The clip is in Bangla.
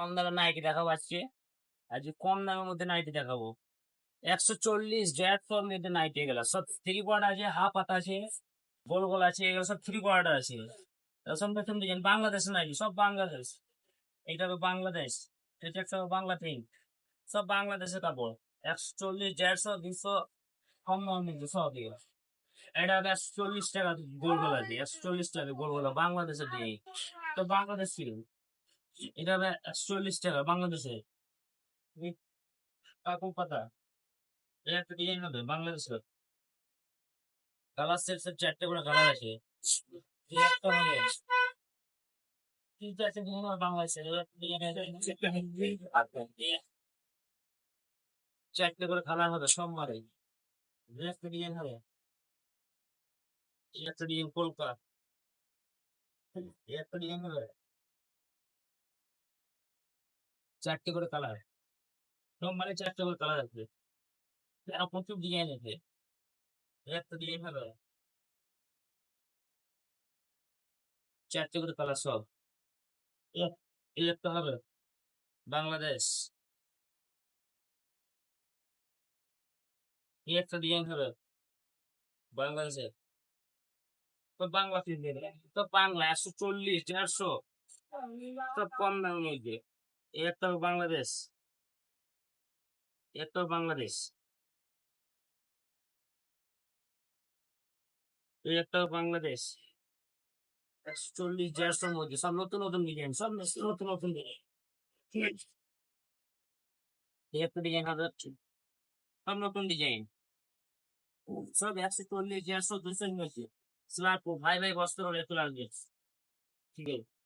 কম দামে নাইটি দেখাবো আজকে। আজকে কম দামের মধ্যে নাইটি দেখাবো। 140 150 মধ্যে নাইটি এগুলা সব থ্রি কোয়ার্টার আছে, হাফ হাতা আছে, গোল গোল আছে, এগুলো সব থ্রি কোয়ার্টার আছে। সব নতুন ডিজাইন, বাংলাদেশের নাইটি, সব বাংলাদেশ। এটা তো বাংলাদেশ, এটা একটা বাংলা প্রিন্ট, সব বাংলাদেশের কাপড়। 140 150 200 কম দামের মধ্যে সব এগুলো। এটা 140 টাকা গোল গোলা দিয়ে, 140 টাকা গোল গোলা বাংলাদেশের দিয়ে। তো বাংলাদেশ ছিল, এটা হবে 140 টাকা বাংলাদেশে। কাকুর পাতা, এটা একটা ডিজাইন হবে বাংলাদেশের। কালার সেট সেট 4টে করে কালার আছে। এই একটা হবে, তিনটে আছে ডিজাইন হবে বাংলাদেশের। এই একটা ডিজাইন আছে, 4টে করে কালার হবে সোমবারে। এই একটা ডিজাইন হবে, এই একটা ডিজাইন কলকাতা, এই একটা ডিজাইন হবে, 4টে করে কালার। সোমবারে 4টে করে কালার আছে, আর প্রচুর ডিজাইন আছে। এই একটা ডিজাইন হবে, 4টে করে কালার সব। এই একটা হবে বাংলাদেশ, এই একটা ডিজাইন হবে বাংলাদেশের। তো বাংলা ফিল্ম, তো বাংলা 140 150 সব কম দামের মধ্যে। এই একটা হবে বাংলাদেশ, এই একটা হবে বাংলাদেশ, এই একটা হবে বাংলাদেশ। 140 150 মধ্যে সব নতুন নতুন ডিজাইন, সব নতুন নতুন ডিজাইন। এই একটা ডিজাইন হবে, সব নতুন ডিজাইন, সব 140 150 200 মধ্যে। স্লাপ ভাই ভাই বস্ত্র রেট লাগবে, ঠিক আছে।